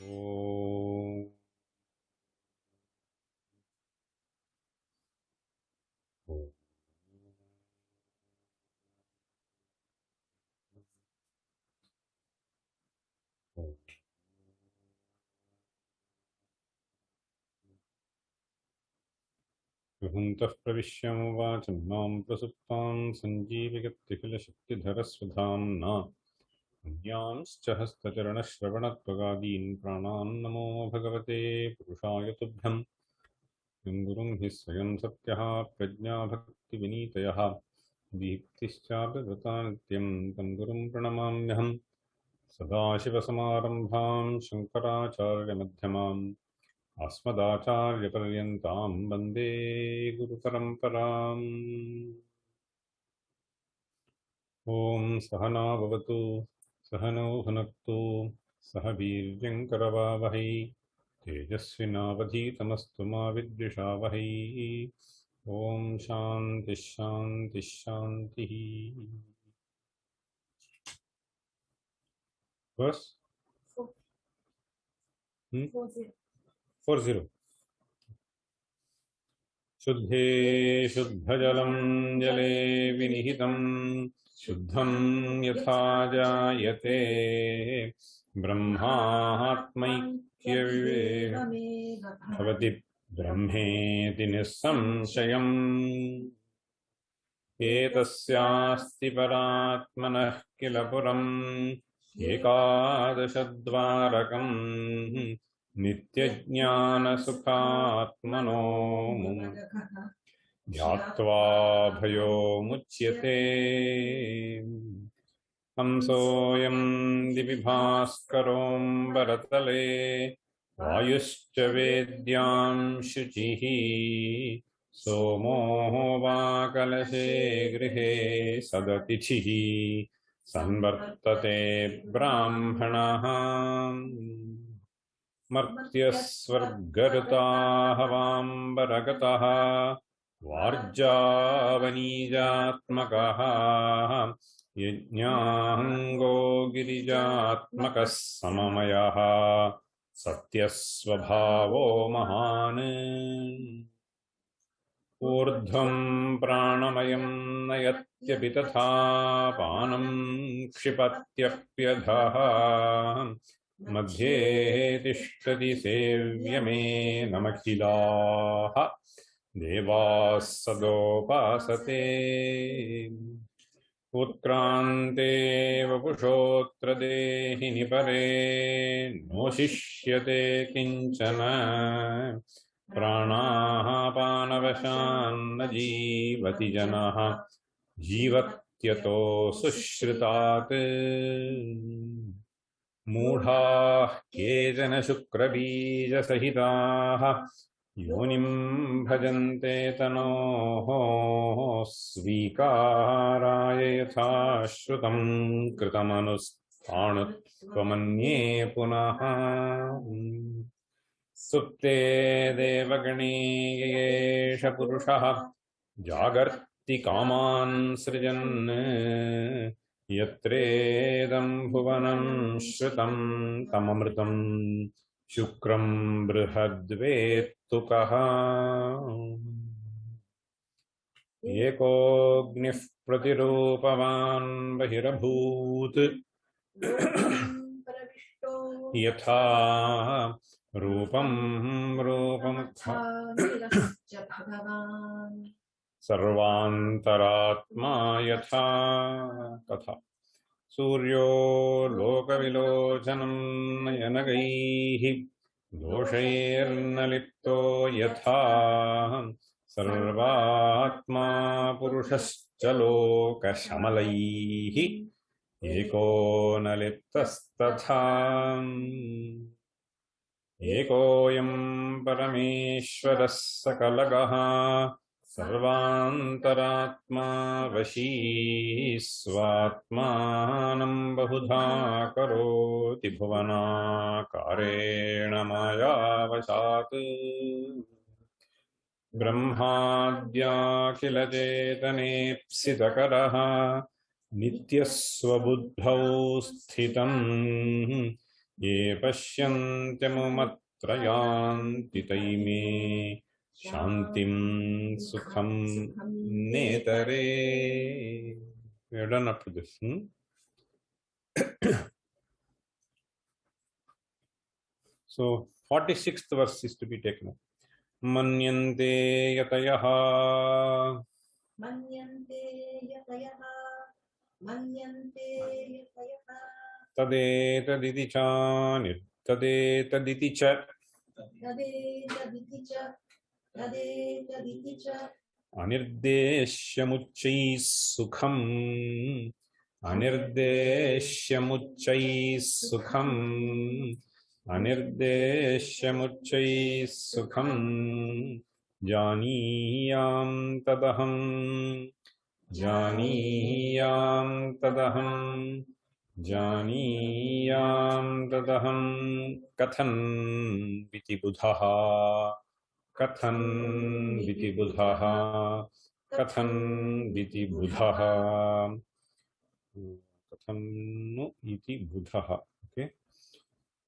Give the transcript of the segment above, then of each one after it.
ॐ गृहन्तः प्रविश्यमुवाच मां प्रसुप्तां सञ्जीवयत्यखिलशक्तिधरस्वधाम्ना अन्यांश्च हस्तचरणश्रवणत्वगादीन् प्राणान् नमो भगवते पुरुषाय तुभ्यम् यं गुरुं हि स्वयं सत्यः प्रज्ञाभक्तिविनीतयः दीप्तिश्चापि नित्यं तं गुरुं प्रणमाम्यहम् सदाशिवसमारम्भां शङ्कराचार्यमध्यमाम् अस्मदाचार्यपर्यन्तां वन्दे गुरुपरम्पराम् ॐ सहना भवतु सहनौ भुनक्तु सह वीर्यङ्करवावहै तेजस्विनावधीतमस्तु मा विद्विषावहै ॐ शान्तिः शान्तिः शान्तिः Verse 40 शुद्धे शुद्धजलं जले विनिहितं शुद्धं यथा जायते ब्रह्मात्मैक्यविवेकमे भवति ब्रह्मेति निःसंशयम् एतस्यास्ति परात्मनः किल पुरम् एकादशद्वारकम् नित्यज्ञानसुखात्मनो ध्यात्वा भयोमुच्यते हंसोऽयं दिवि भास्करोऽम्बरतले वायुश्च वेद्यां शुचिः सोमो वाकलशे गृहे सदतिथिः संवर्तते ब्राह्मणः मर्त्यस्वर्गरुताः वाम्बरगतः वार्जावनीजात्मकः यज्ञाङ्गो गिरिजात्मकः सममयः सत्यस्वभावो महान् ऊर्ध्वं प्राणमयं नयत्यपि तथा पानं क्षिपत्यप्यधः मध्ये तिष्ठति सेव्यमेनमखिलाः देवाः सदोपासते उत्क्रान्ते वपुषोऽत्र देहिनि परे नोशिष्यते किञ्चन प्राणापानवशान्न जीवति जनः जीवत्यतो सुश्रुतात् मूढाः केचन शुक्रबीजसहिताः योनिं भजन्ते तनोः स्वीकाराय यथा श्रुतं कृतमनुस्ताणुत्वमन्ये पुनः सुप्ते देवगणीयेष पुरुषः जागर्ति कामान् सृजन् यत्रेदं भुवनं श्रुतं तममृतं शुक्रं बृहद्वेत्तु कः एकोऽग्निः प्रतिरूपवान् बहिरभूत् यथा रूपं सर्वान्तरात्मा यथा कथा सूर्यो लोकविलोचनं नयनगैः दोषैर्नलिप्तो यथा सर्वात्मा पुरुषश्च लोकशमलैः एको न लिप्तस्तथा एकोऽयं परमेश्वरः सकलगः सर्वान्तरात्मा वशी स्वात्मानं बहुधा करोति भुवनाकारेण मायावशात् ब्रह्माद्याखिलचेतनेप्सितकरः नित्यस्वबुद्धौ स्थितम् ये पश्यन्त्यमुमत्रयान्ति तैमे शान्तिं सुखं नेतरे. We have done up to this. So 46th verse is to be taken up. Manyante yatayaha tadetaditi cha tadetaditi cha anirdeshyamuccai sukham anirdeshyamuccai sukham anirdeshyamuccai sukham janiyam tadaham janiyam tadaham janiyam tadaham kathan viti buddhaha kathan viti buddhaha kathan viti buddhaha kathan no iti buddhaha. Okay.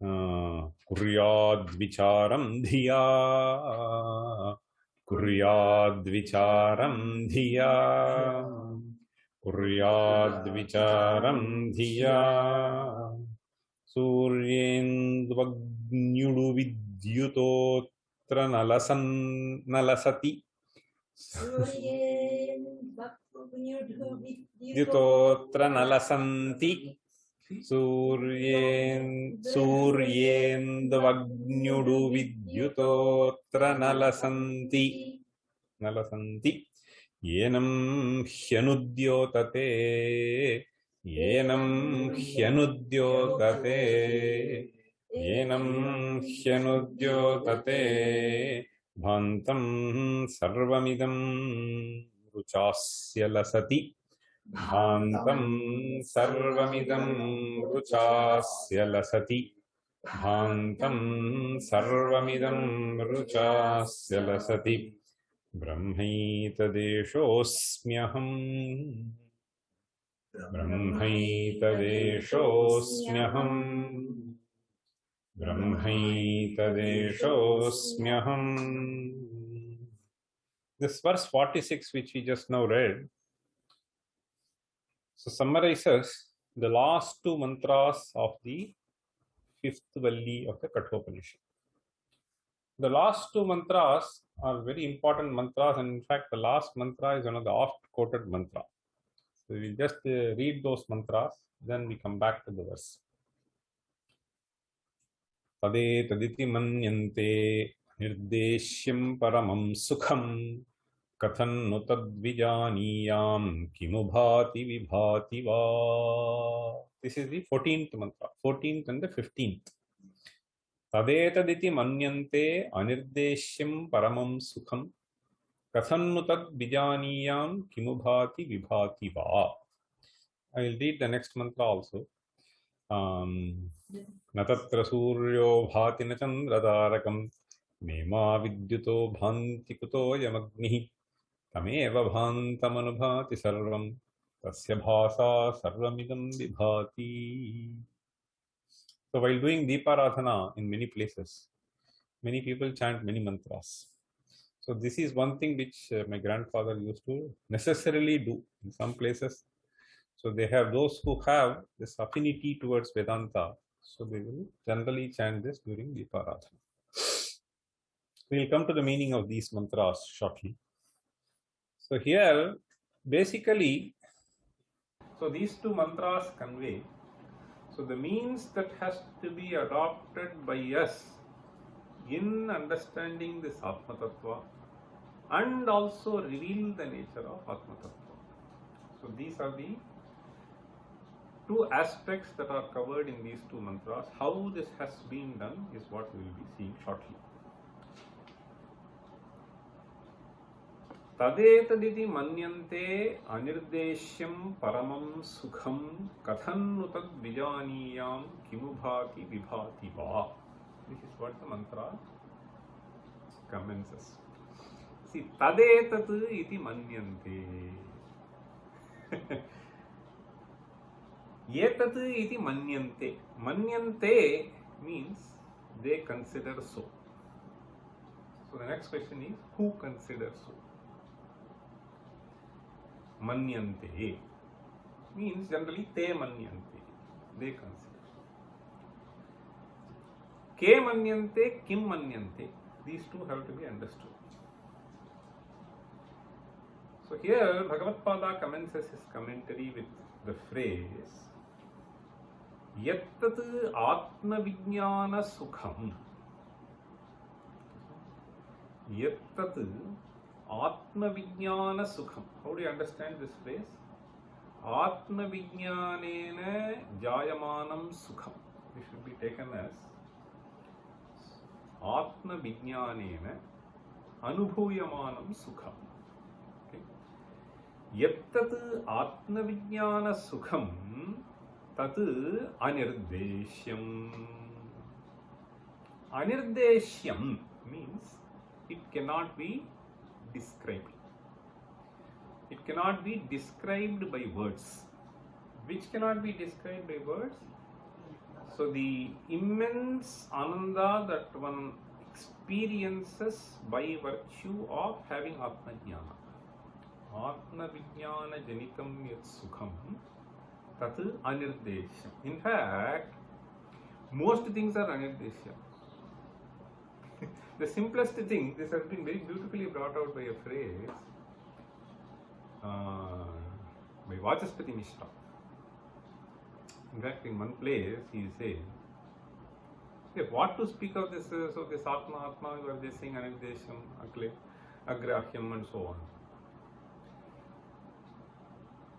Kuryad vicharam dhiya kuryad vicharam dhiya kuryad vicharam dhiya suryendvagnyudu vidyutotra nalasati vidyutotra nalasanti suryendvagnyudu vidyutotra nalasanti yenam hyanudyotate yenam hyanudyotate yenam hyanudyotate bhantam sarvamidam ruchasya lasati bhantam sarvamidam ruchasya lasati bhantam sarvamidam ruchasya lasati brahmaitadeshosmyaham brahmaitadeshosmyaham brahmaitadeshosmyaham. This verse 46 which we just now read so summarizes the last two mantras of the fifth valli of the Kathopanishad. The last two mantras are very important mantras, and in fact the last mantra is one of the oft quoted mantra. So we will just read those mantras, then we come back to the verse. Tade taditi manyante nirdeshyam paramam sukham kathan nu tadvijaniyam kimubhati vibhati va. This is the 14th mantra, 14th and the 15th. Tadetaditi manyante anirdeshyam paramam sukham kathan nu tadvijaniyam kimubhati vibhati va. I will read the next mantra also. Natatra suryo bhati na chandratarakam nema vidyuto bhanti kuto yamagnihi tameva bhantamanubhati sarvam tasya bhasa sarvamidam vibhati. So while doing Deeparadhana in many places, many people chant many mantras. So this is one thing which my grandfather used to necessarily do in some places. So they have those who have this affinity towards Vedanta. So they will generally chant this during Deeparadhana. We will come to the meaning of these mantras shortly. So here, basically, so these two mantras convey, so the means that has to be adopted by us in understanding this Atma Tattva and also reveal the nature of Atma Tattva. So these are the two aspects that are covered in these two mantras. How this has been done is what we will be seeing shortly. Tadetaditi manyante anirdeshyam paramam sukham kathan nu tad vijaniyam kimubhati vibhati va. This is what the mantra commences. See, tadetat iti manyante. Yetat iti manyante. Manyante means they consider so. So the next question is, who considers so? Manyante means generally te manyante, they consider. Ke manyante, kim manyante, these two have to be understood. So here Bhagavad-pada commences his commentary with the phrase Yattat Atma Vijnana Sukham. Yattat Atma Vijnana Sukham. How do you understand this phrase? Atma Vijnanena Jayamanam Sukham. This should be taken as Atma Vijnanena Anubhuyamanam Sukham. Yattat Atma Vijnana Sukham tat Anirdeshyam. Anirdeshyam means it cannot be described. It cannot be described by words. Which cannot be described by words? So the immense ananda that one experiences by virtue of having Atma Jnana. Atma Vijnana Janitam Yat Sukham tat Anirdeshyam. In fact, most things are Anirdeshyam. The simplest thing, this has been very beautifully brought out by a phrase by Vachaspati Mishra. In fact, in one place he says, what to speak of this? So this Atma, you are just saying Anirdeshyam, Agrahyam and so on.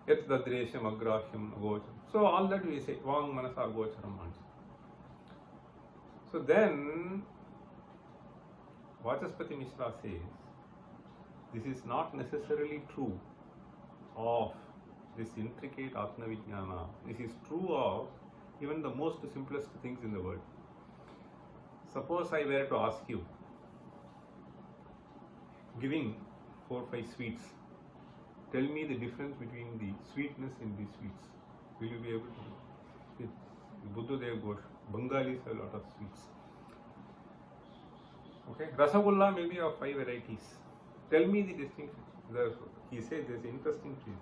Yat Dadresham, Agrahyam, Agocharam. So all that we say, Vang Manasa Agocharam. So then Vachaspati Mishra says, this is not necessarily true of this intricate Atma Vijnana. This is true of even the most simplest things in the world. Suppose I were to ask you, giving 4 or 5 sweets, tell me the difference between the sweetness in these sweets. Will you be able to do it? Buddhadev Ghosh, Bengalis have a lot of sweets. Okay, Rasagulla may be of 5 varieties. Tell me the distinction. He says there's an interesting thing.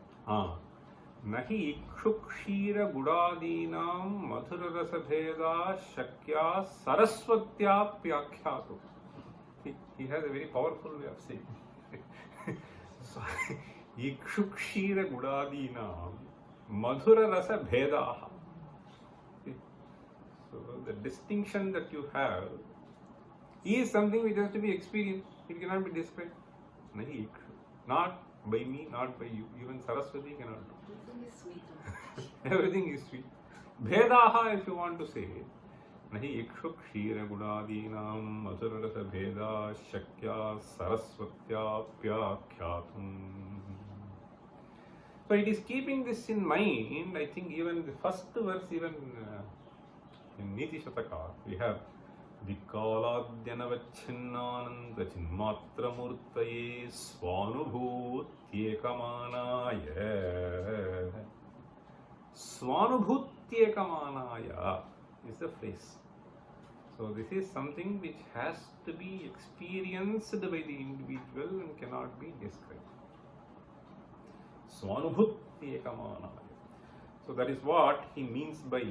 Nahi ikshukshira gudadinam madhura rasabheda shakya saraswatya pyakhyatu. He has a very powerful way of saying. So, ikshukshira gudadinam madhura rasabheda. So the distinction that you have is something which has to be experienced. It cannot be described. Nahi, not by me, not by you. Even Saraswati cannot do. Everything is sweet. Everything is sweet. Bhedaha, if you want to say, nahi ikshu kshira gudadinam madhurarasa bheda shakya saraswatya pyakyatum. So it is keeping this in mind. I think even the first verse, even in Niti Shataka, we have Dikkaladhyanavacchinnananda chinmatramurtaye swanubhutyekamānāya. Swanubhutyekamānāya is the phrase. So this is something which has to be experienced by the individual and cannot be described. Swanubhutyekamānāya. So that is what he means by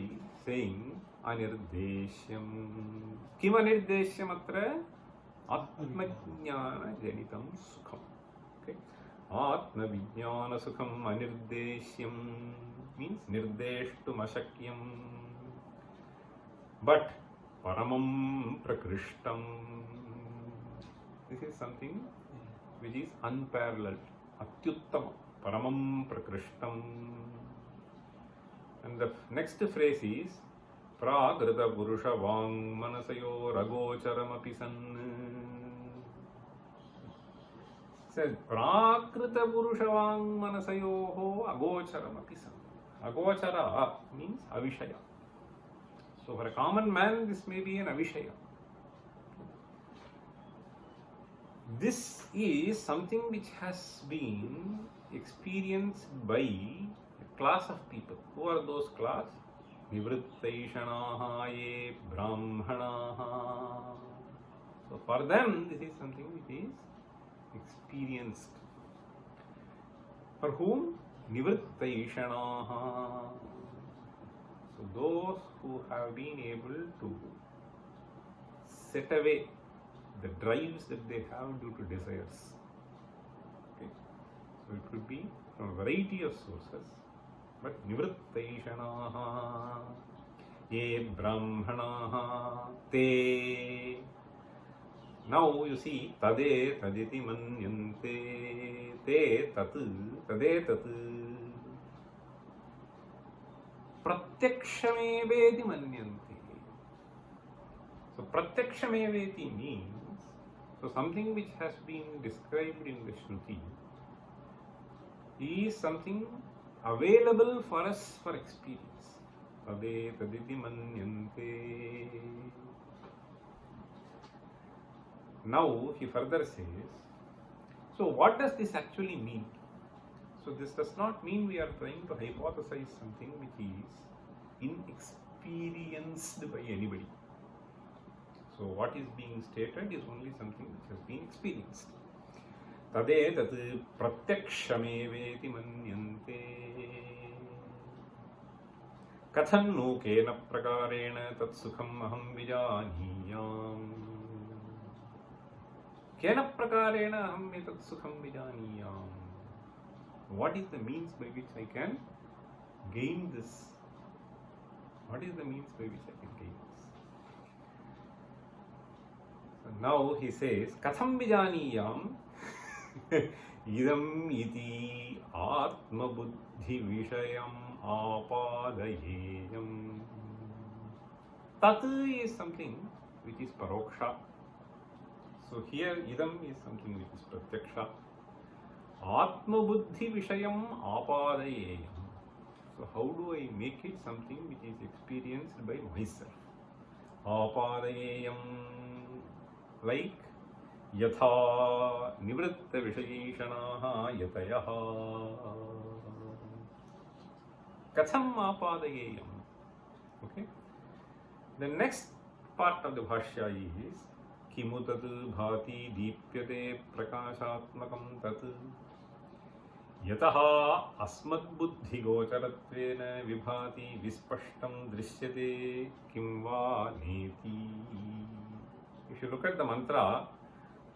saying Anirdeshyam. Kim Anirdeshyam atra? Atma Vijnana Janitam Sukham. Okay. Atma Vijnana Sukham Anirdeshyam means Nirdeshtum Ashakyam. But Paramam Prakrishtam. This is something which is unparalleled. Atyuttama. Paramam Prakrishtam. And the next phrase is Prakrita Purusha Vang Manasayo Ragocharam Apisan. It says Prakrita Purusha Vang Manasayo Agocharam Apisan. Agochara means Avishaya. So for a common man, this may be an Avishaya. This is something which has been experienced by a class of people. Who are those class? nivrittaishanaha ye brahmanaha. So for them this is something which is experienced. For whom? Nivrittaishanaha. So those who have been able to set away the drives that they have due to desires. Okay. So it could be from a variety of sources, but nivrittaishanaha ye brahmanaha te. Now you see tade taditi manyante te tat tade tat pratyakshameveti manyante. So pratyakshameveti means, so something which has been described in the Shruti is something available for us for experience. Tade taditi manyante. Now he further says, so what does this actually mean? So this does not mean we are trying to hypothesize something which is inexperienced by anybody. So what is being stated is only something which has been experienced. Tade tat pratyakshameveti manyante. Katham nu kena prakarena tat sukham aham vijaniyam. Kena prakarena aham etat sukham vijaniyam. What is the means by which I can gain this? What is the means by which I can gain this? So now he says, Katham vijaniyam idam iti atma buddhi vishayam apadayeyam. Tat is something which is paroksha. So here idam is something which is pratyaksha. Atma buddhi vishayam apadayeyam. So how do I make it something which is experienced by myself? Apadayeyam, like yatha nivritta vishayishanaha yatayaha. Katham apadayeyam. Okay. The next part of the bhashya is kimu tat bhati deepyate prakashatmakam tat yataha asmad buddhi gocharatvena vibhati vispashtam drishyate kim va neti. If you look at the mantra,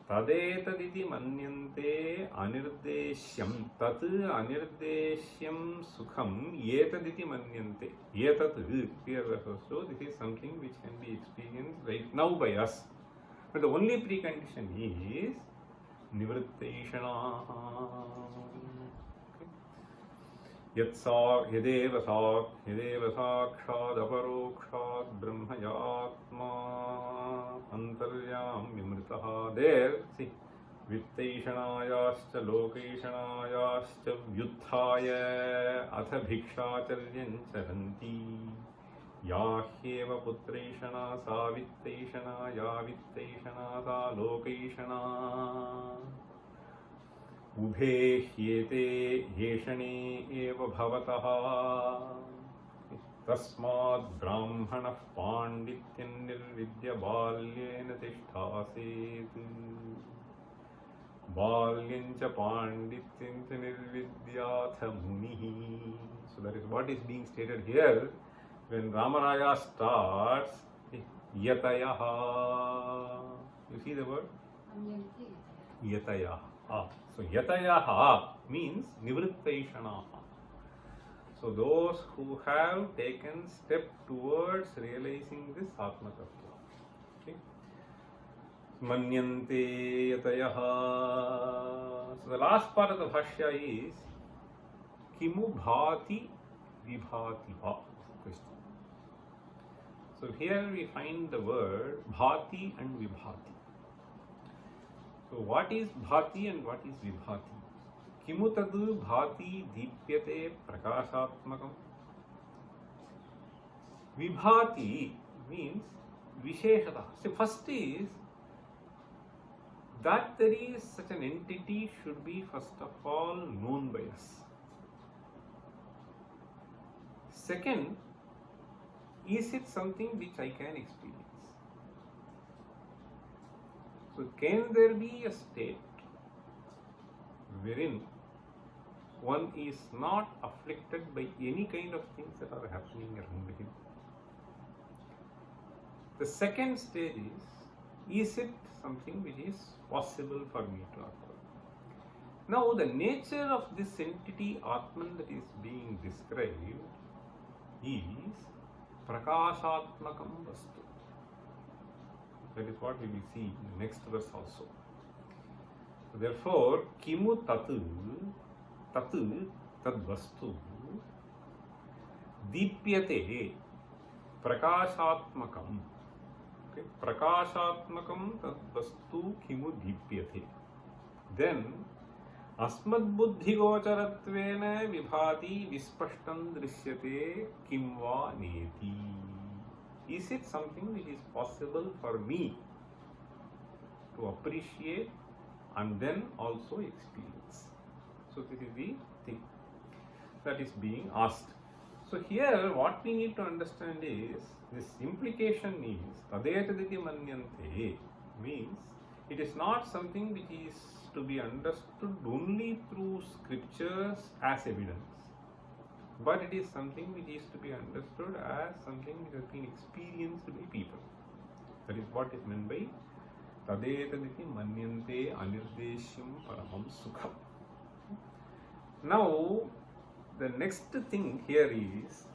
tadetaditi manyante anirdeshyam, tat anirdeshyam sukham yetaditi manyante. Yetat here also, this is something which can be experienced right now by us. But the only precondition is nivrittaishana. Yadeva sakshad aparokshad brahmayatma antaryam vimritaha. There, see, vittaishanayascha lokaishanayascha vyuthaya atha bhikshacharyan charanti. Ya hyeva putraishana sa vittaishana ya vittaishana sa lokaishana. Ubhe hyete yeshane eva bhavataha. Tasmad brahmana pandityan nirvidya balyena tishtaset. Balyancha pandityancha nirvidyatha munihi. So that is what is being stated here. When Ramaraya starts, yatayaha, you see the word? Yatayaha. So yatayaha means nivrittaishanaha. So those who have taken step towards realizing this Atma Tattva. Okay? Manyante yatayaha. So the last part of the bhashya is kimu bhati vibhati ha. Question. So here we find the word bhati and vibhati. So what is bhati and what is vibhati? Kimu tadu bhati deepyate prakashatmakam. Vibhati means visheshata. So first is that there is such an entity should be first of all known by us. Second, is it something which I can experience? So can there be a state wherein one is not afflicted by any kind of things that are happening around him? The second stage is it something which is possible for me to acquire? Now, the nature of this entity, Atman, that is being described is Prakashatmakam Vastu. That is what we will see in the next verse also. So therefore, Kimu Tatu Tad Vastu Dipyate Prakashatmakam. Okay. Prakashatmakam Tad Vastu Kimu Dipyate. Then Asmad buddhi gocharatvena vibhati vispashtam drishyate kimva neti. Is it something which is possible for me to appreciate and then also experience? So this is the thing that is being asked. So here what we need to understand is, this implication is tadetaditi manyante means it is not something which is to be understood only through scriptures as evidence, but it is something which is to be understood as something which has been experienced by people. That is what is meant by tadetaditi manyante anirdeshyam paramam sukham. Now, the next thing here is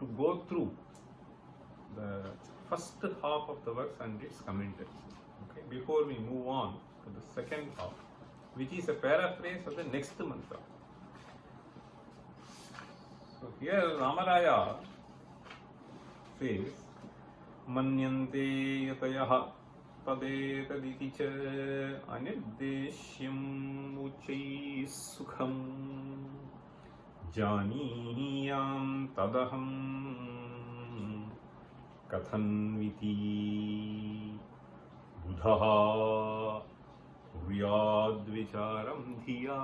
to go through the first half of the verse and its commentary. Okay, before we move on to the second half, which is a paraphrase of the next mantra. So here Ramarāya says, Manyante yatayaha padetaditi cha anirdeshyam uchai sukham janiyam tadaham kathanviti buddha kuryad vicharam dhiya.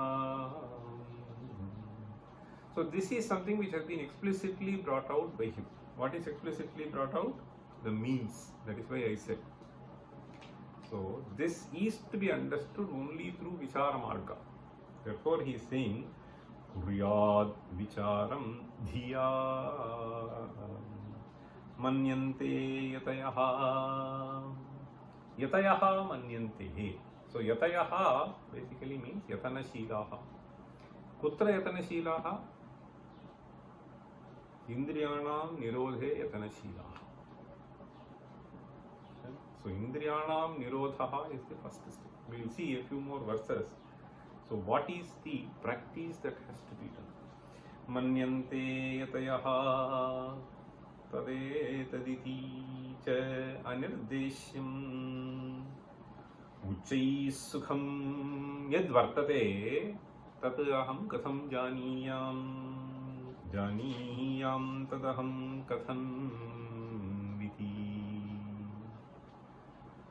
So this is something which has been explicitly brought out by him. What is explicitly brought out? The means. That is why I said. So this is to be understood only through vichara marga. Therefore he is saying kuryad vicharam dhiya manyante yatayaha. Yatayaha manyante. So yatayaha basically means yatana shilaha. Kutra yatana shilaha? Indriyanam nirodhe yatana shilaha. So Indriyanam Nirodhaha is the first step. We will see a few more verses. So what is the practice that has to be done? Manyante yatayaha tadetaditi cha anirdeshyam uchai sukham yad vartate tat aham katham janiyam tadaham katham.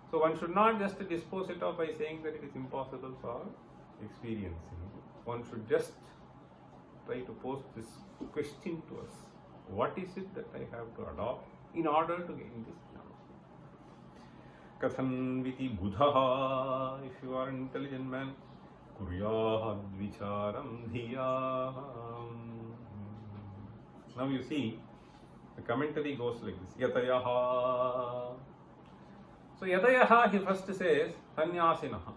So one should not just dispose it off by saying that it is impossible for experiencing. One should just try to pose this question to us. What is it that I have to adopt in order to gain this jnana? Kathan viti buddha, if you are an intelligent man, kuryad vicharam dhiyam. Now you see, the commentary goes like this. Yatayaha. So yatayaha, he first says sannyasinaha.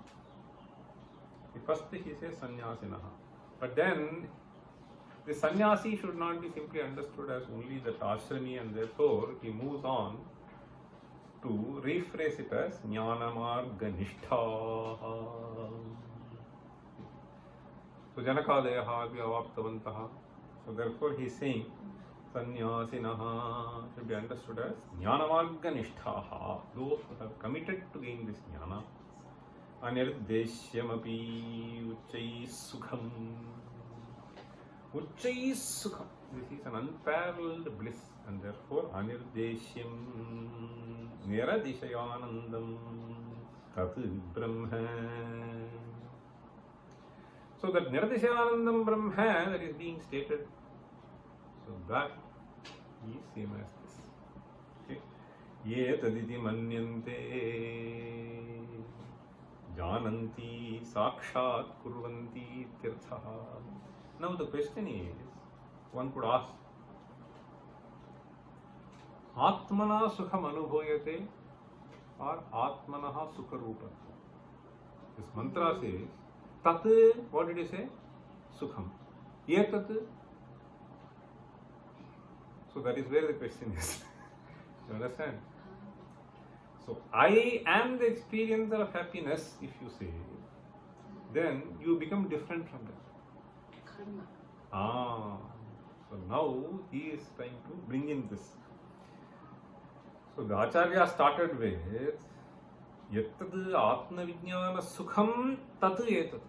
First he says sannyasinaha. But then the sannyasi should not be simply understood as only the ashrami, and therefore he moves on to rephrase it as jnanamarga nishtha. So janakadayaha api avaptavantaha. So therefore he is saying sannyasinaha should be understood as jnanamarga nishthaha, those who have committed to gain this jnana. Anirdeshyamapi uchai sukham. Uchai sukham. This is an unparalleled bliss, and therefore anirdeshyam niradishayanandam tat brahma. So that niradishayanandam brahma that is being stated, so that is same as this. Okay. Ye taditi manyante jananti sakshat kurvanti tirthaha. Now the question is, one could ask, Atmana sukham anubhoyate or Atmanaha sukha rupatvam? This mantra says, Tat, what did he say? Sukham. Yetat. So that is where the question is. You understand? So I am the experiencer of happiness, if you say, then you become different from that. Karma. So now he is trying to bring in this. So the Acharya started with Yattad Atma Vijnana Sukham Tat Etat.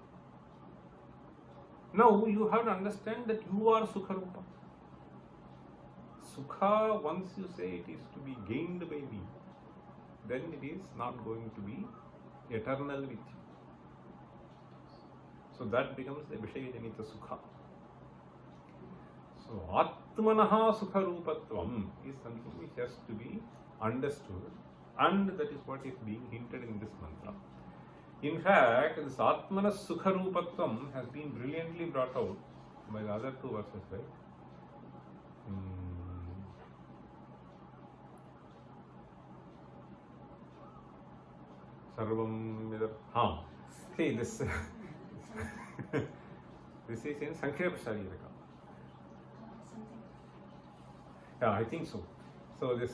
Now you have to understand that you are Sukha Rupa. Sukha, once you say it is to be gained by me, then it is not going to be eternal with you. So that becomes the Vishaya-janita Sukha. So Atmanaha Sukha Rupatvam is something which has to be understood, and that is what is being hinted in this mantra. In fact, this Atmana Sukha Rupatvam has been brilliantly brought out by the other two verses, right? Sarvam Vidar. See this. This is in Sankhepa Shariraka. Yeah, I think so. So this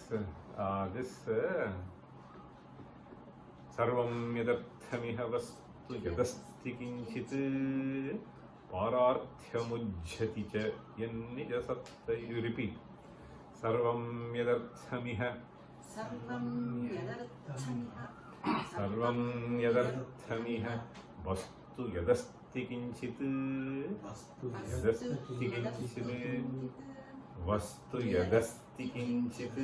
Sarvam Yadarthamiha Vastu Yadasti Kinchit Pararthyamujjhati Cha Yannijasattai. You repeat. Sarvam Yadarthamiha. Sarvam Yadarthamiha Vastu Yadasti Kinchit Yadasti Kinchit Vastu Yadasti Kinchit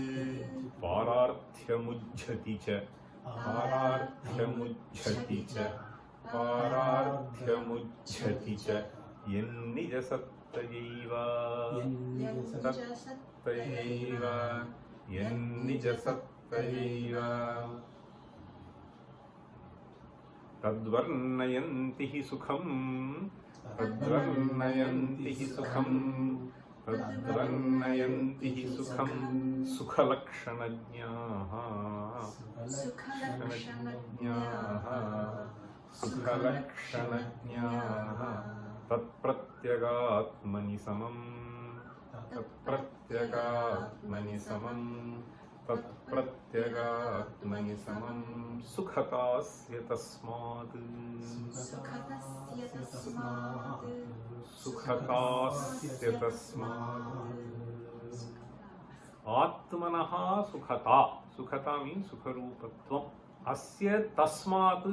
Pararthyamujjhati Cha Pararthyamujjhati Cha Pararthyamujjhati Cha Yannijasattayaiva Sattayaiva Yannijasattayaiva Tadvarnayanti hi sukham Tadvarnayanti hi sukham Tadvarnayanti hi sukham Sukhalakṣanajñāha Sukhalakṣanajñāha Tatpratyagatmani samam Tatpratyagatmani samam Tatpratyagatmani samam Sukhatasya tasmāt Sukhatasya tasmāt Atmanaha sukhata. Sukhata means sukharupatvam. Asya tasmāt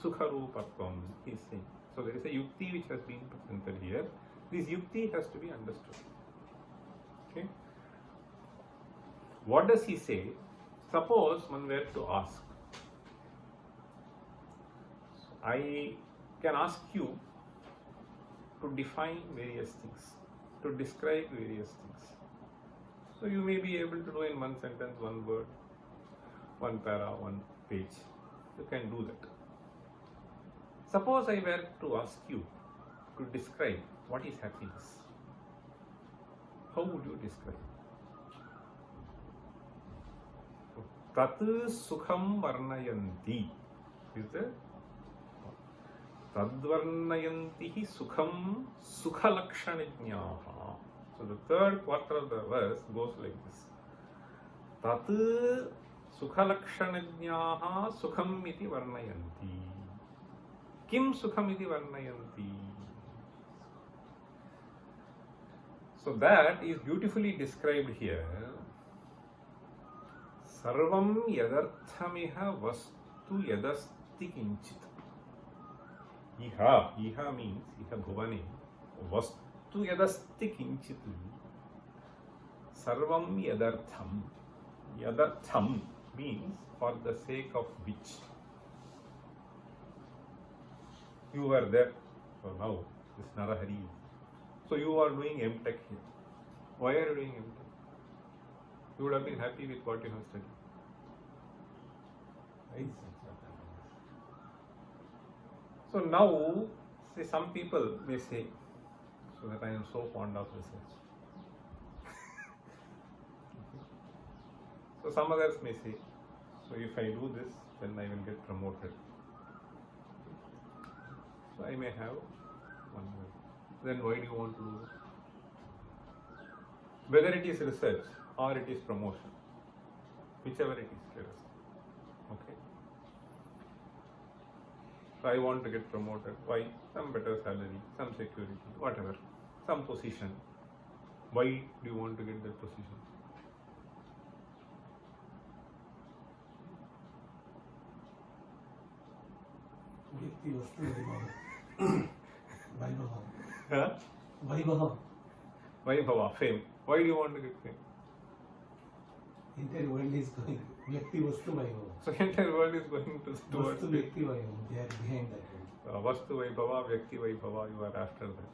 sukharupatvam, he is saying. So there is a yukti which has been presented here. This yukti has to be understood. Okay. What does he say? Suppose one were to ask. I can ask you to define various things, to describe various things. So you may be able to do in one sentence, one word, one para, one page. You can do that. Suppose I were to ask you to describe what is happiness. How would you describe? Tat sukham varnayanti is the Tadvarnayanti hi sukham sukhalakṣanajñāha. So the third quarter of the verse goes like this. Tat sukhalakṣanajñāha sukham iti varnayanti. Kim sukham iti varnayanti. So that is beautifully described here. Sarvam yadarthamiha vastu yadasti kinchit. Iha means iha bhuvane vastu yadasti kinchit. Sarvam yadartham. Yadartham means for the sake of which. You were there. So now this Narahari. So you are doing M.Tech here. Why are you doing M.Tech? You would have been happy with what you have studied. Right? So now, say some people may say, so that I am so fond of research. So some others may say, so if I do this, then I will get promoted. So I may have one more. Then why do you want to do this? Whether it is research or it is promotion, whichever it is, let us say. Okay. So I want to get promoted. Why? Some better salary, some security, whatever, some position. Why do you want to get that position? Vaibhava, fame. Why do you want to get fame? Entire world is going Vyakti Vastu Vaibhava. So entire world is going towards Vastu Vyakti Vaibhava. They are behind that. Vastu Vaibhava, Vyakti Vaibhava, you are after that.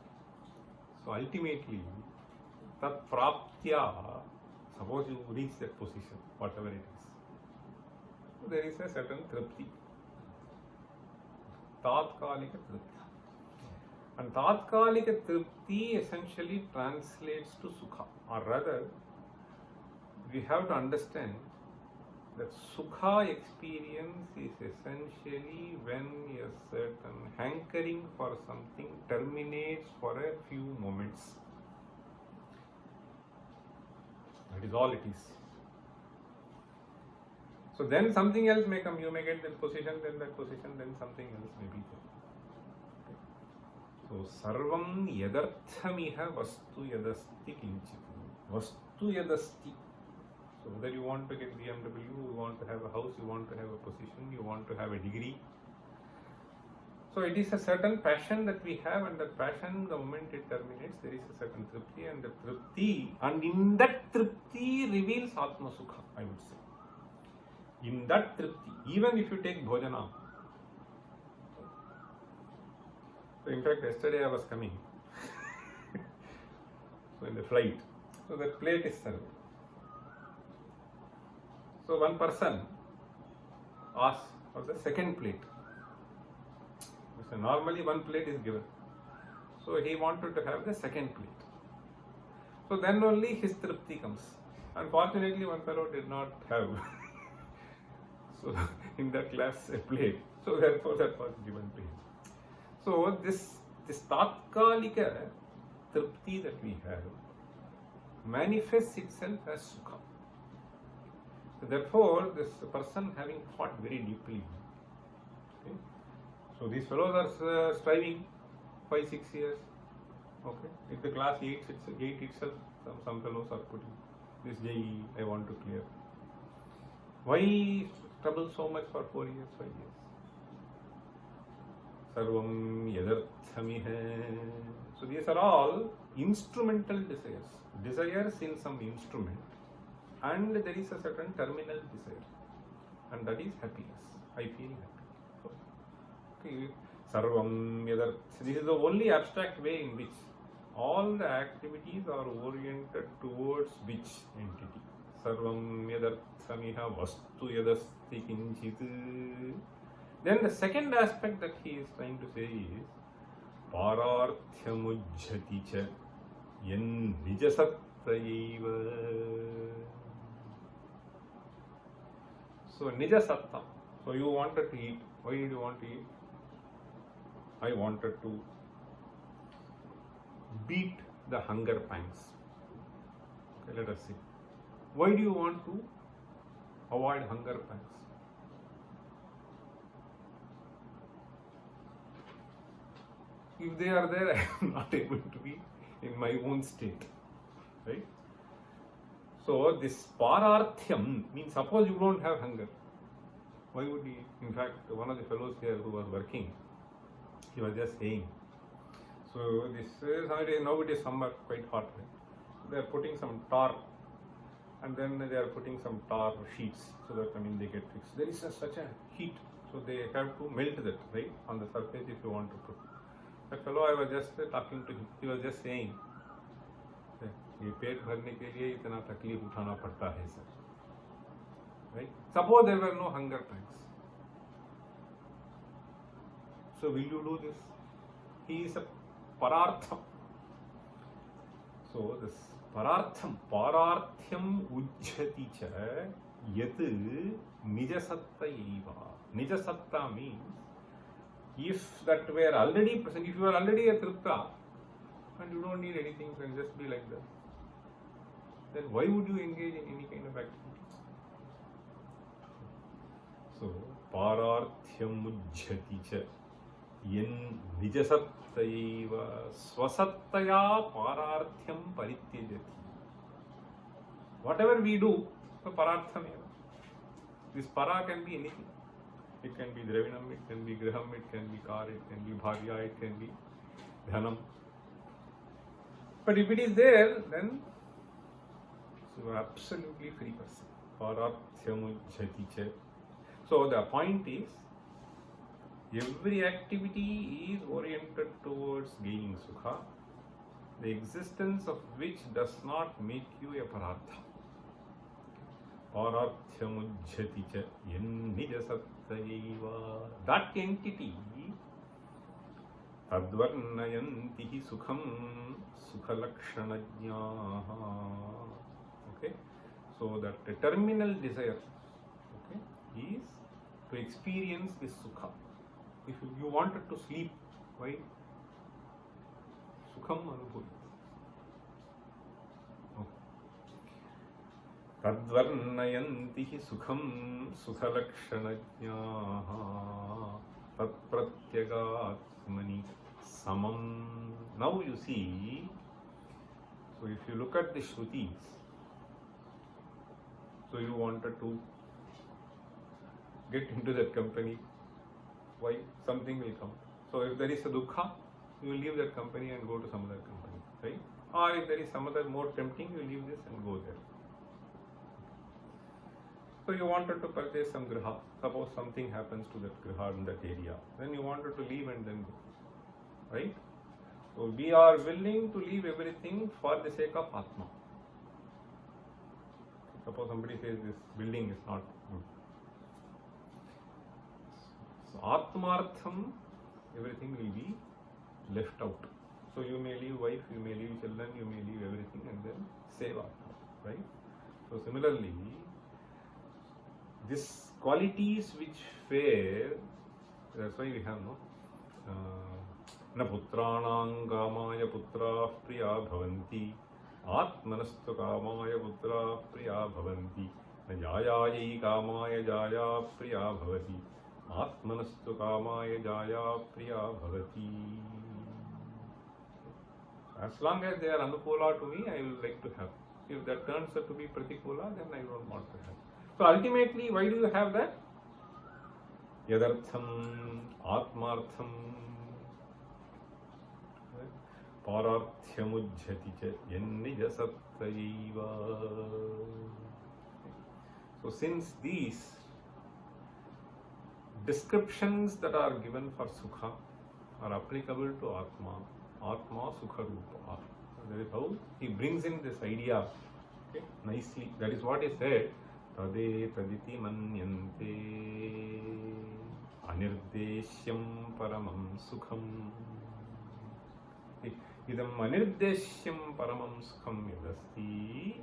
So ultimately, tat praptya, suppose you reach that position, whatever it is, so there is a certain tripti. Tatkalika tripti. And tatkalika tripti essentially translates to sukha. Or rather, we have to understand that sukha experience is essentially when a certain hankering for something terminates for a few moments. That is all it is. So then something else may come, you may get that position, then something else may be there. So sarvam yadarthamiha vastu yadasti kinchitu. Vastu yadasti. So whether you want to get BMW, you want to have a house, you want to have a position, you want to have a degree. So it is a certain passion that we have, and that passion, the moment it terminates, there is a certain tripti, and the tripti, and in that tripti reveals Atma Sukha, I would say. In that tripti, even if you take bhojana. So in fact, yesterday I was coming, so in the flight, so that plate is served. So one person asks for the second plate. So normally one plate is given. So he wanted to have the second plate. So then only his tripti comes. Unfortunately, one fellow did not have so in that class a plate. So therefore that was given to him. So this tatkalika tripti that we have manifests itself as sukha. So therefore, this person having thought very deeply. Okay. So these fellows are striving 5-6 years. Okay. If the class 8 itself, some fellows are putting this JEE I want to clear. Why trouble so much for 4 years, 5 years? Sarvam yadarthamiha. So these are all instrumental desires. Desires in some instrument. And there is a certain terminal desire, and that is happiness. I feel happy. Okay. Sarvam yadarth. This is the only abstract way in which all the activities are oriented towards which entity. Sarvam yadarthamiha vastu yadasti kinchit. Then the second aspect that he is trying to say is pararthyamujjati cha yan nijasattayaiva. So Nija Satta. So you wanted to eat. Why did you want to eat? I wanted to beat the hunger pangs. Okay, let us see. Why do you want to avoid hunger pangs? If they are there, I am not able to be in my own state. Right? So this pararthyam means suppose you don't have hunger. Why would you? In fact, one of the fellows here who was working, he was just saying. So this is now it is summer, quite hot. Right? They are putting some tar, and then they are putting some tar sheets so that they get fixed. There is such a heat, so they have to melt that right on the surface if you want to put. That fellow I was just talking to him. He was just saying. ये पेट भरने के लिए इतना तकलीफ उठाना पड़ता है sir, right? Suppose there were no hunger pangs. So will you do this? He is a parartham. So this parartham, pararthyam ujjhati cha yat nijasatta eva. Nijasatta means if that were already present, if you are already a tripta and you don't need anything, you can just be like that, then why would you engage in any kind of activity? So pararthyam ujjhati cha yen nijasattaiva swasattaya pararthyam parityajati. Whatever we do, so parartham eva. This para can be anything. It can be dravinam, it can be griham, it can be car, it can be bharya, it can be dhanam. But if it is there, then you are absolutely free person. Pararthyam ujjhati cha. So the point is, every activity is oriented towards gaining sukha, the existence of which does not make you a parartha. Pararthyam ujjhati cha yen nijasattaiva. That entity tadvarnayanti sukham sukhalakshanaඥāha. Okay, so that the terminal desire, okay, is to experience this sukha. If you wanted to sleep, why? Sukham anubhuvi. Tadvarnayanti sukham sukhalakshanaඥāha tatpratyagatmani samam. Now you see, so if you look at the Shrutis, so you wanted to get into that company, why? Something will come. So if there is a dukkha, you will leave that company and go to some other company, right? Or if there is some other more tempting, you leave this and go there. So you wanted to purchase some griha. Suppose something happens to that griha in that area, then you wanted to leave and then go, right? So we are willing to leave everything for the sake of Atma. Suppose somebody says this building is not good. So Atmartham, everything will be left out. So you may leave wife, you may leave children, you may leave everything and then save Atma, right? So similarly, these qualities which fare, that's why we have na putranam kamaya putra priya bhavanti, atmanastu kamaya putra priya bhavanti, na jayayai kamaya jaya priya bhavati, atmanastu kamaya jaya priya bhavati. As long as they are anukula to me, I will like to have. If that turns out to be pratikula, then I don't want to have. So ultimately, why do you have that? Yadartham, Atmartham, Pararthyam ujjhati cha yen nijasattaiva. So since these descriptions that are given for Sukha are applicable to Atma, Atma Sukha Rupa. That is how he brings in this idea, okay, nicely. That is what he said. Tade taditi manyante anirdeshyam paramam sukham. Idam anirdeshyam paramam sukham yadasti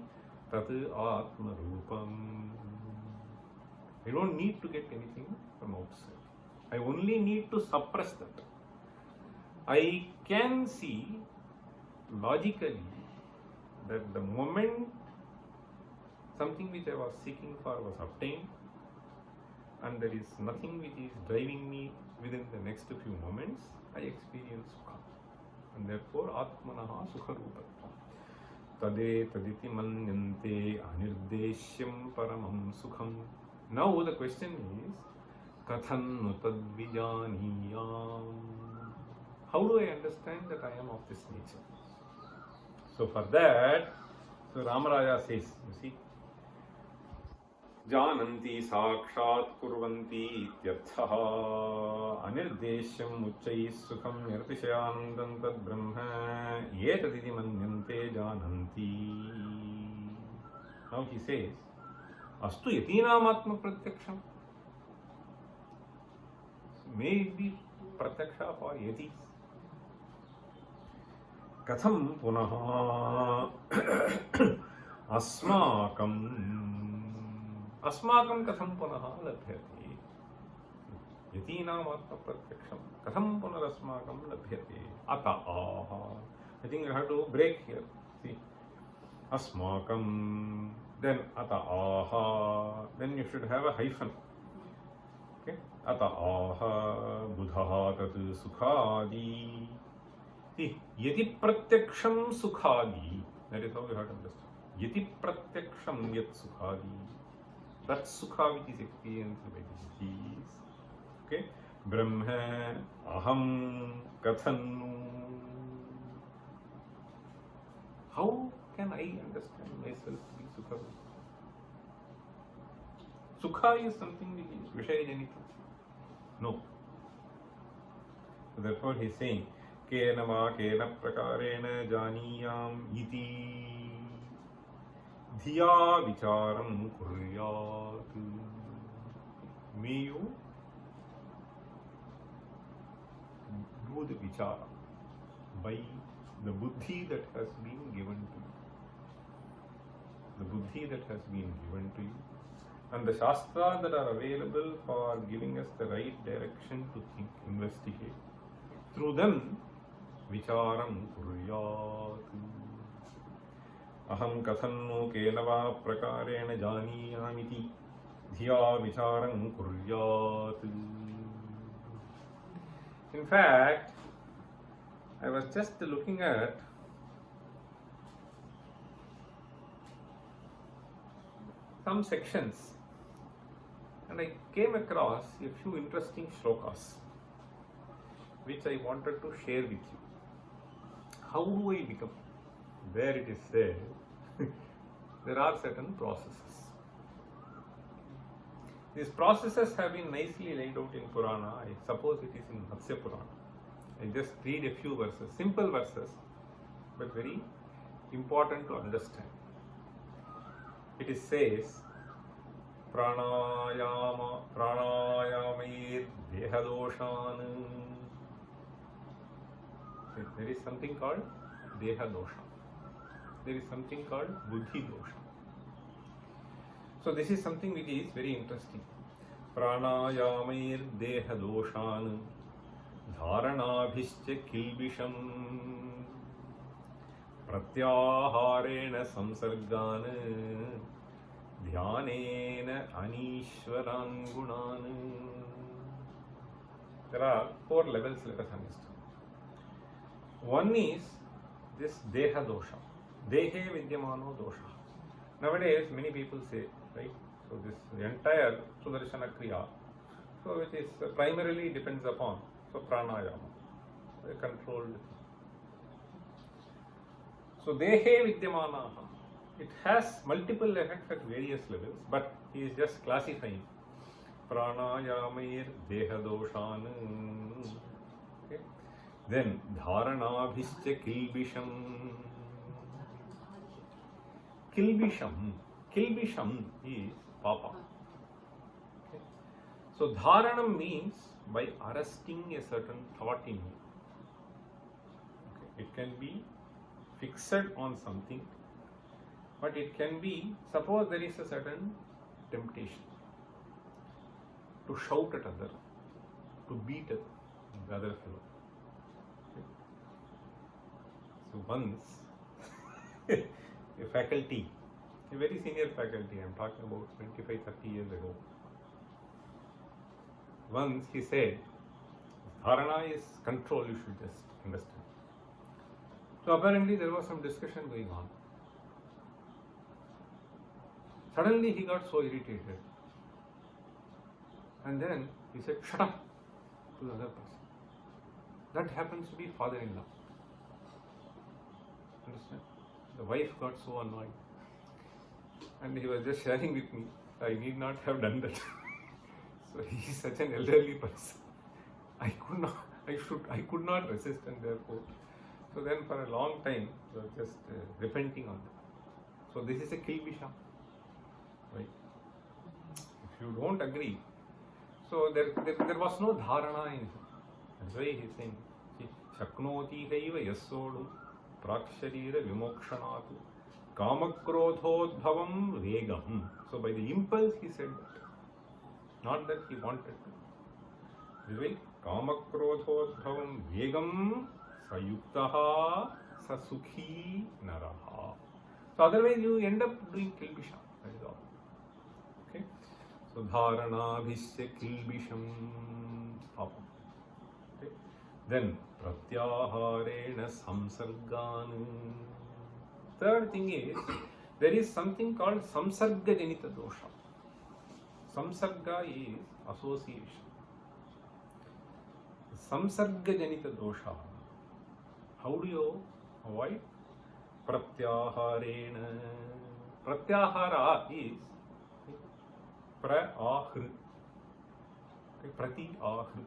tat atma rupam. I don't need to get anything from outside. I only need to suppress that. I can see logically that the moment something which I was seeking for was obtained, and there is nothing which is driving me within the next few moments, I experience Sukha. And therefore, Atmanaha Sukha Rupatva. Tade taditi manyante anirdeshyam paramam sukham. Now the question is, Katha nu tadvijaniyam. How do I understand that I am of this nature? So for that, so Ramarāya says, you see, जानन्ति साक्षात् कुर्वन्ति इत्यर्थः अनिर्देश्यम् उच्चैः सुखं निरतिशयानन्दं तद्ब्रह्म एतदिति मन्यन्ते जानन्ति. Now he says, अस्तु यतीनाम् आत्मप्रत्यक्षम्. May it be प्रत्यक्षा for yatis. कथं पुनः अस्माकं कथं पुनः लभ्यते. यतीनाम् आत्मप्रत्यक्षं कथं पुनरस्माकं लभ्यते. अतः I think you have to break here. See, अस्माकं, then अतः, then you should have a hyphen. Okay, अतः बुधः तत् सुखादि. See, यति प्रत्यक्षं सुखादि. That is how you have to understand. Yati pratyaksham yat sukhadi. That sukha which is experienced by the ytis. Okay? Brahma aham kathan. How can I understand myself to be sukha? Sukha is something which is vishayajanitam. No. So therefore he is saying, kena va kena prakarena janiyam iti. धिया विचारं कुर्यात्. May you do the vichara by the buddhi that has been given to you. The buddhi that has been given to you. And the shastras that are available for giving us the right direction to think, investigate. Through them, vicharam kuryat. अहं कथन्नो केन वा प्रकारेण जानीयामिति धिया विचारं कुर्यात्. In fact, I was just looking at some sections and I came across a few interesting shlokas which I wanted to share with you. How do I become? There it is said, there are certain processes. These processes have been nicely laid out in Purana. I suppose it is in Matsya Purana. I just read a few verses, simple verses, but very important to understand. It is says, pranayama pranayamayir dehadoshan. There is something called dehadosha. There is something called buddhi dosha. So this is something which is very interesting. Pranayamair deha doshan dharanabhischa kilbisham pratyaharena samsargan dhyanena anishwaran gunan. There are 4 levels, let us understand. One is this deha dosha. Dehe vidyamano dosha. Nowadays, many people say, right? So this entire Sudarshana Kriya, so which is primarily depends upon pranayama, a controlled. So dehe vidyamana, it has multiple effects at various levels, but he is just classifying pranayamair deha doshan. Okay. Then dharanabhischa kilbisham. Kilbisham is papa. Okay. So dharanam means by arresting a certain thought in you. Okay. It can be fixed on something, but it can be, suppose there is a certain temptation to shout at other, to beat at the other fellow. Okay. So once a faculty, a very senior faculty, I am talking about 25-30 years ago. Once he said, dharana is control, you should just understand. So apparently there was some discussion going on. Suddenly he got so irritated. And then he said, shut up to the other person. That happens to be father-in-law. Understand? The wife got so annoyed. And he was just sharing with me. I need not have done that. So he is such an elderly person. I could not resist, and therefore, so then for a long time, I was just repenting on that. So this is a kilbisha, right? If you don't agree, so there was no dharana in him. That's why he is saying, Shaknoti haiva yasodu praksharira vimokshanatu kamakrodhodbhavam vegam. So by the impulse he said that, not that he wanted to. This way, kamakrodhodbhavam vegam sayuktaha sasukhi naraha. So otherwise you end up doing kilbisha. That is all. Okay. So dharana bhisya kilbisham stopam. Okay. Then pratyaharena samsargan. Third thing is, there is something called samsarga janita dosha. Samsarga is association. Samsarga janita dosha. How do you avoid? Pratyaharena. Pratyahara is pra-ahru. Prati-ahru.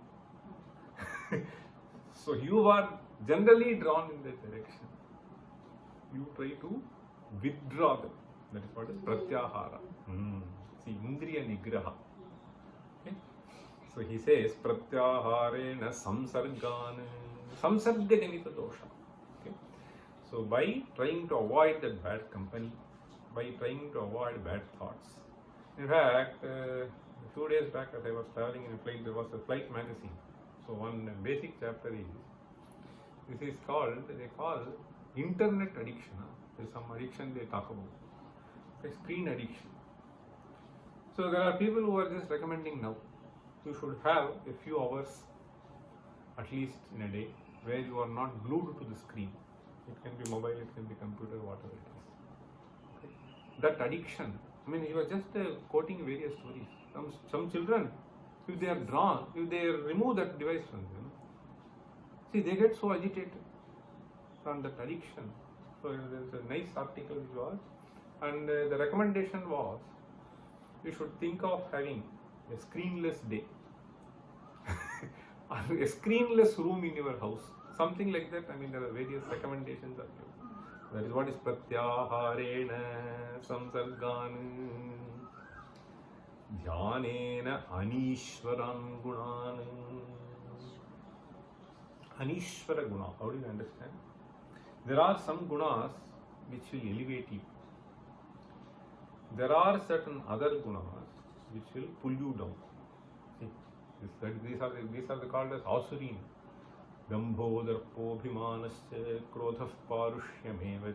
So you are generally drawn in that direction. You try to withdraw them. That is what is pratyahara. See, indriya nigraha. Okay? So he says pratyaharena samsargan. Samsarga janita dosha. Okay? So by trying to avoid that bad company, by trying to avoid bad thoughts. In fact, a few days back as I was traveling in a flight, there was a flight magazine. So one basic chapter is, this is called, they call internet addiction. There is some addiction they talk about. Okay, screen addiction. So there are people who are just recommending now, you should have a few hours at least in a day where you are not glued to the screen. It can be mobile, it can be computer, whatever it is. Okay. That addiction, I mean, he was just quoting various stories. Some children, if they are drawn, if they remove that device from them, see, they get so agitated from that addiction. So there is a nice article which was, and the recommendation was, you should think of having a screenless day, a screenless room in your house, something like that. I mean, there are various recommendations are given. That is what is pratyaharena samsargan dhyanena anishvaran gunan. Anishvara guna, how do you understand? There are some gunas which will elevate you. There are certain other gunas which will pull you down. See, these are called as asurin. Dambho darpobhimanasya krodhah parushyameva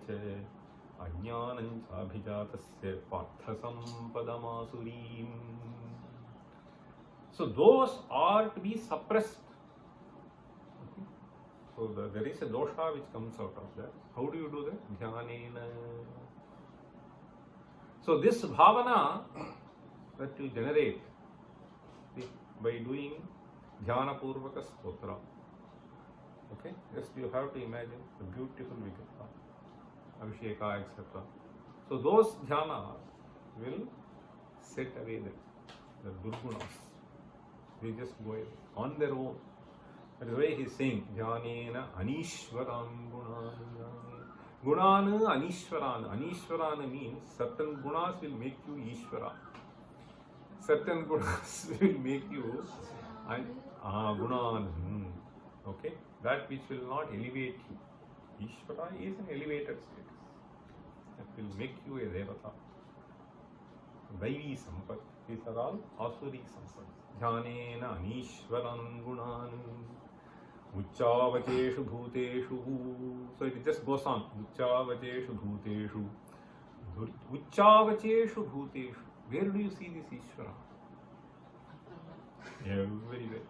ajnanam abhijatasya parthasampadamasurim. So those are to be suppressed. So there is a dosha which comes out of that. How do you do that? Dhyanena. So this bhavana that you generate by doing dhyana purvaka stotra. Okay, just you have to imagine the beautiful vigraha, abhisheka, etc. So those dhyanas will set away the durgunas. They just go away on their own. That is why he is saying, Dhyanena anishvaran gunan. Gunan anishvaran. Anishvaran means certain gunas will make you Ishvara. Certain gunas will make you gunan. Okay, that which will not elevate you. Ishvara is an elevated status. That will make you a devata. Daivi sampat. These are all asuri sampat. Dhyanena anishvaran gunan. Uchavacheshu bhuteshu. So it just goes on. Uchavacheshu bhuteshu. Uchavacheshu bhuteshu. Where do you see this Ishvara? Everywhere.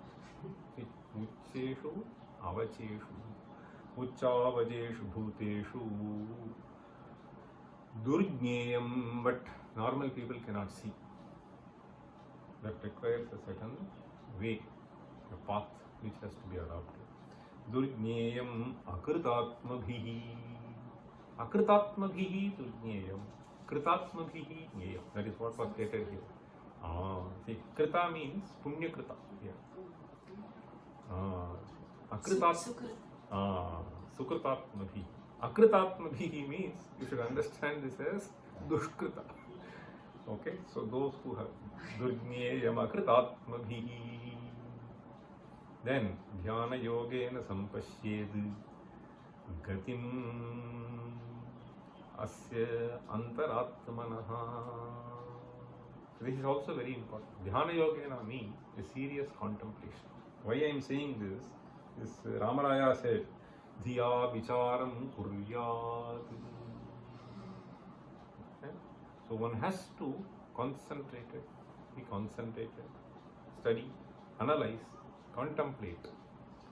See, Ucheshu, avacheshu. Uchavacheshu bhuteshu. Durjneyam, but normal people cannot see. That requires a certain way, a path which has to be adopted. Durjneyam akritatmabhihi. Akritatmabhihi durjneyam. Kritatmabhihi jneyam. That is what was stated here. See, krita means punya krita here. Akritat. Sukritatmabhi. Akritatmabhi means you should understand this as dushkrita. Okay, so those who have durgneyam akritatmabhi. Then dhyana yogena sampashyed gatim asya antaratmanaha. This is also very important. Dhyana yogena means a serious contemplation. Why I am saying this Rāmarāya said, Dhiya vicharam kuryat. Okay? So one has to be concentrated, study, analyze, contemplate.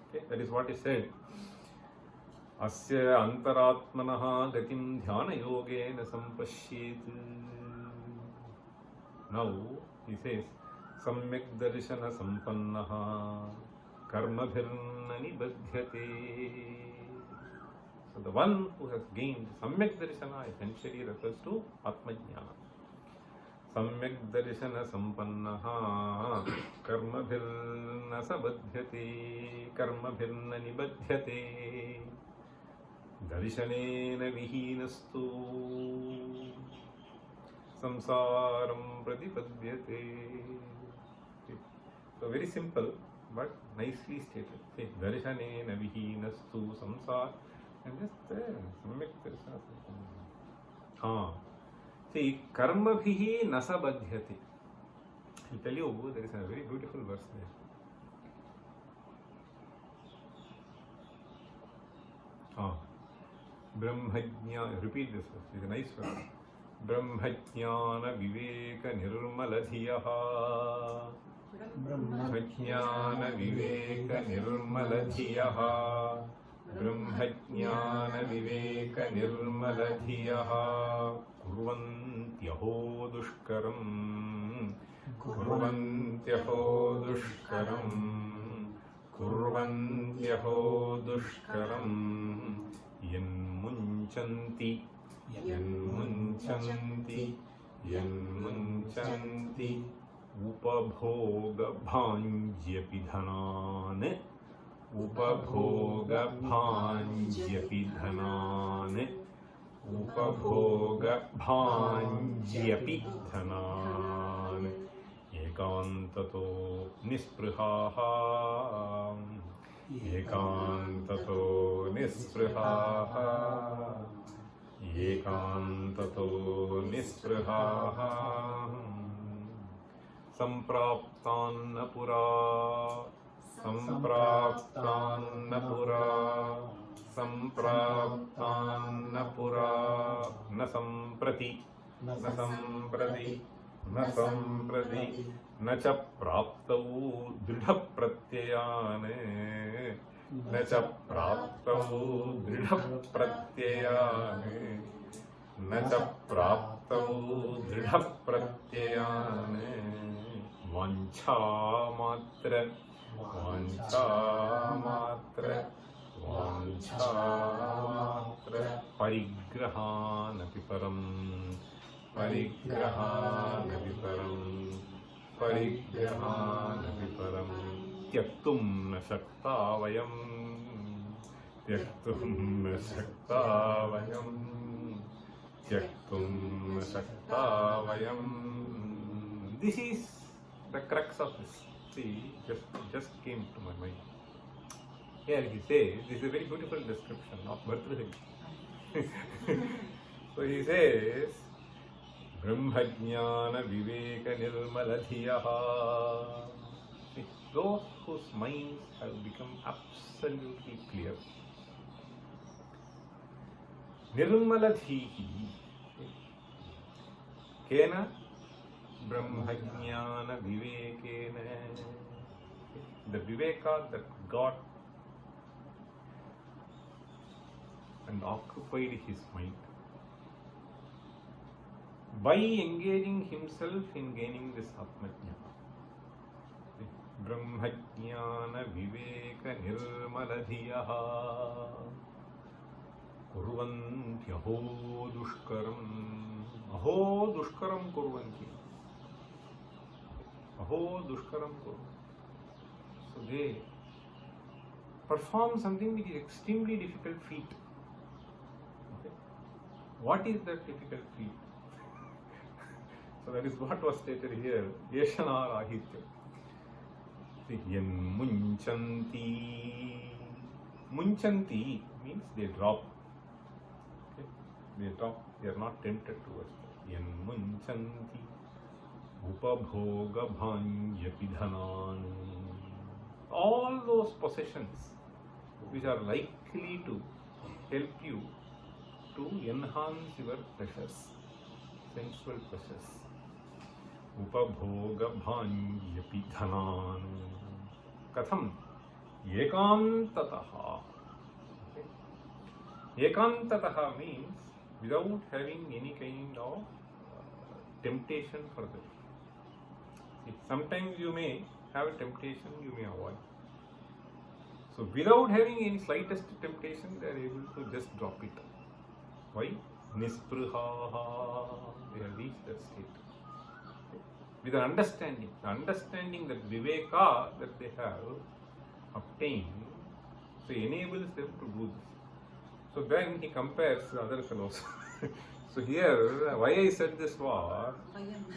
Okay? That is what he said. Asya antaratmanaha gatim dhyana yogena sampashyet. Now he says, Samyak darshana sampannaha karmabhirna nibadhyate. So the one who has gained Samyak darshana essentially refers to Atmajnana. Samyak darshana sampannaha karmabhirna sabadhyate karmabhirna nibadhyate darshanena vihinastu samsaram pratipadyate. So very simple but nicely stated. See, darshanena vihinastu samsar. And just there, samyak darshana. See, karma bhihi nasa badhyate. I'll tell you, there is a very beautiful verse there. Brahmajnana, repeat this verse, it's a nice verse. Brahmajnana viveka nirmaladhiyaha. Brahmajnana viveka nirmaladhiyaha. Brahmajnana viveka nirmaladhiyaha. Kurvantyaho dushkaram. Kurvantyaho dushkaram. Kurvantyaho dushkaram. Yanmunchanti. Yanmunchanti. Yanmunchanti. Upabhoga bhanjyapi dhanane. Upabhoga bhanjyapi dhanane. Upabhoga bhanjyapi dhanane. Ekantato nisprihaha. Ekantato nisprihaha. Ekantato nisprihaha. Sampraptanna pura. Sampraptanna pura. Sampraptanna pura. Na samprati. Na samprati. Na samprati. Na cha praptau dridha pratyayane. Na cha praptau dridha pratyayane. Na cha praptau dridha pratyayane. Vancha matra. Vancha matra. Vancha matra. Parigrahanapi param. Parigrahanapi param. Parigrahanapi param. Tyaktum na shakta vayam. Tyaktum na shakta vayam. Tyaktum na shakta vayam. This is the crux of this. See, just came to my mind. Here he says, this is a very beautiful description of Bhartrihari. So he says, Brahmajnana viveka nirmaladhiyaha. Those whose minds have become absolutely clear. Nirmaladhihi. Kena Brahmajnana vivekena. The viveka that got and occupied his mind by engaging himself in gaining this Atmajnana. Brahmajnana viveka nirmaladhiyaha. Kurvantyaho dushkaram. Aho dushkaram kurvanti. Aho dushkaram kuru. So they perform something which is extremely difficult feat. Okay. What is that difficult feat? So that is what was stated here. Yeshana rahitya. Yen munchanti. Munchanti means they drop. Okay. They drop. They are not tempted towards that. Yen munchanti. Upabhoga bhanyapi dhanan. All those possessions which are likely to help you to enhance your pleasures, sensual pleasures. Upabhoga bhanyapi dhanan. Katham ekantataha. Ekantataha means without having any kind of temptation for them. Sometimes you may have a temptation, you may avoid. So without having any slightest temptation, they are able to just drop it. Why? Nisprihaha. They have reached that state. With an understanding, the understanding that viveka that they have obtained, so enables them to do this. So then he compares the other fellows. So here, why I said this was,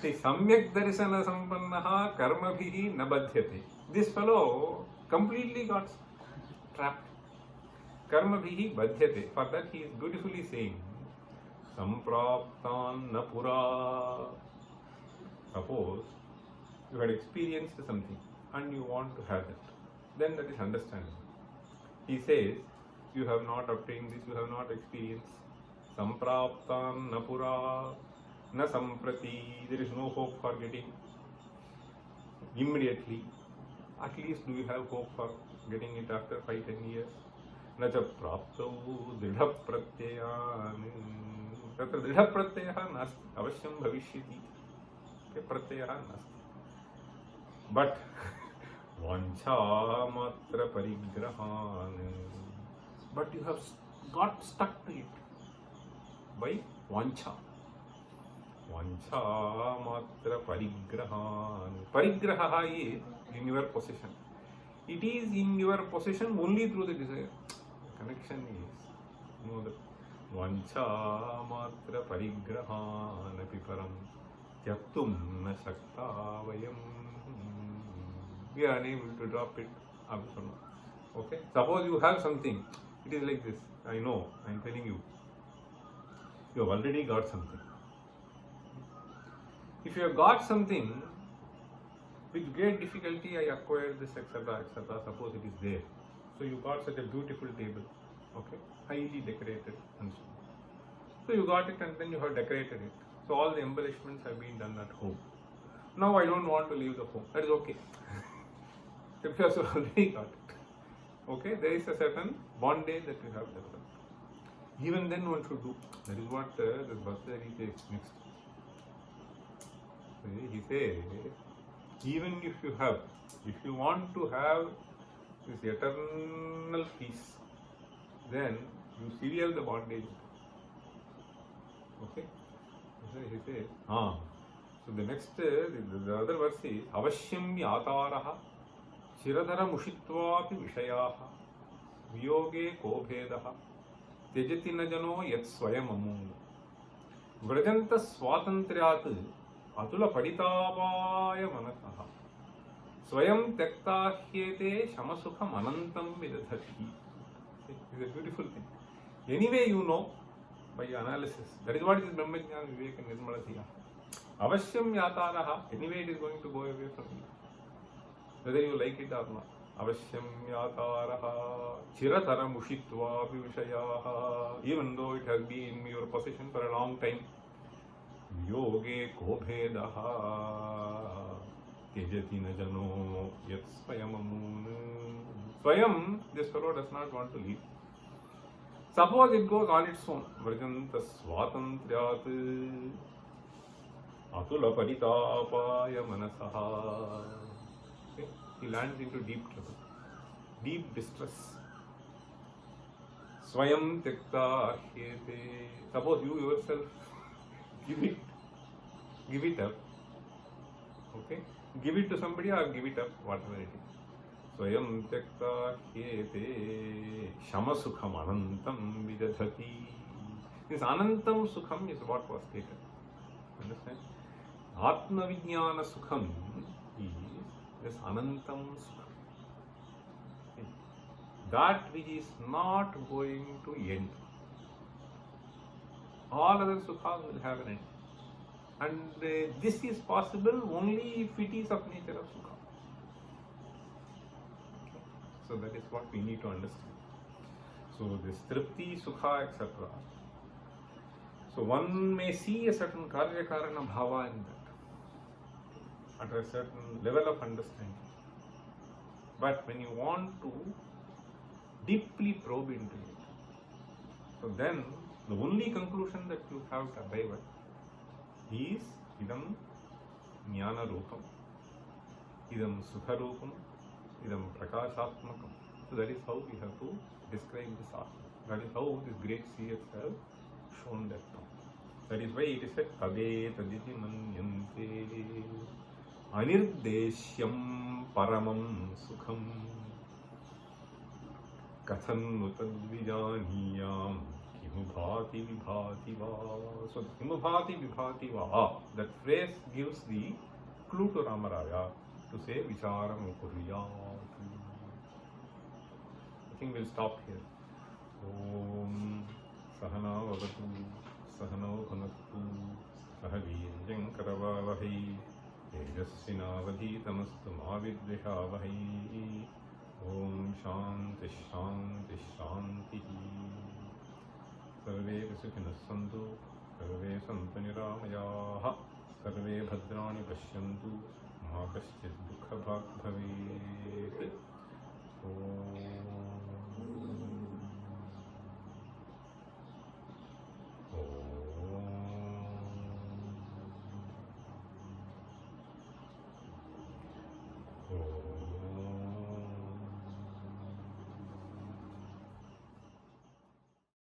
see, samyak darsana sampannaha karmabhihi na badhyate. This fellow completely got trapped. Karmabhihi badhyate. For that he is beautifully saying, sampraptan na pura. Suppose you had experienced something and you want to have it, then that is understanding. He says, you have not obtained this, you have not experienced. Sampraptam na pura na samprati. There is no hope for getting immediately. At least do you have hope for getting it after 5-10 years? Na cha praptau dridha pratyayan. Tatra dridha pratyaha nasti. Avashyam bhavishyati. Pratyaha nasti. But vancha matra parigrahan. But you have got stuck to it. By vancha. Vancha matra parigrahan. Parigraha is in your possession. It is in your possession only through the desire. The connection is no other. Vancha matra parigrahan apiparam tyaktum na shakta vayam. We are unable to drop it. Okay. Suppose you have something. It is like this. I know. I am telling you. You have already got something. If you have got something, with great difficulty I acquired this, etc., etc. Suppose it is there. So you got such a beautiful table, okay, highly decorated and so on. So you got it and then you have decorated it. So all the embellishments have been done at home. Now I don't want to leave the home. That is okay. Because you already got it. Okay, there is a certain bondage that you have developed. Even then one should do. That is what the Bhattacharya says next. He says, even if you want to have this eternal peace, then you sever the bondage. Okay? So he says, so the next, the other verse is, avashyam yataraha chiradhara mushitvapi vishayaha viyoge ko bhedaha त्यजति न जनो यत् स्वयं अमूल व्रजन्त स्वातंत्र्यात् अतुल परितापाय मनसः स्वयं त्यक्ता ह्येते शमसुखम अनंतं विदधति. It is a beautiful thing. Anyway, you know by analysis. That is what is Brahmajnana Viveka Nirmala Siya. Avashyam yataraha. Anyway, it is going to go away from you, whether you like it or not. Avashyam yataraha chiratara mushitva vishayaha. Even though it has been in your possession for a long time. Yoge ko bhedaha tejati na jano yat swayamamun. Swayam, this fellow does not want to leave. Suppose it goes on its own. Vrajanta swatantriyat atula paritapaya manasaha. He lands into deep trouble, deep distress. Swayam tekta hyete. Suppose you yourself give it up. Okay? give it to somebody or give it up, whatever it is. Swayam tyakta hyete shama sukham anantam vidadhati. This anantam sukham is what was taken. Understand? Atma vijnana sukham is this anantam sukham. That which is not going to end. All other sukhas will have an end. And this is possible only if it is of nature of sukha. Okay. So that is what we need to understand. So this tripti, sukha, etc. So one may see a certain karya karana bhava in that, at a certain level of understanding. But when you want to deeply probe into it, so then the only conclusion that you have to arrive at is idam jnana rupam, idam sukha rupam, idam prakashatmakam. So that is how we have to describe this atma. That is how this great seers have shown that term. That is why it is said tade taditi manyante anirdeshyam paramam sukham kathan utadvijaniyam kimubhati vibhati va. So kimubhati vibhati va, that phrase gives the clue to Ramaraya to say vicharam kuryat. I think we'll stop here. Om Sahana Vavatu Sahano Bhanatu Sahavirjam Karavavahai Tejasvinavadhi Tamastu Mavidvishavahi. Om Shanti Shanti Shanti. Sarve Sukhinas Santu Sarve Santu Niramayaha Sarve Bhadrani Pashyantu Ma Kaschid Dukha Bhag Bhavet. Om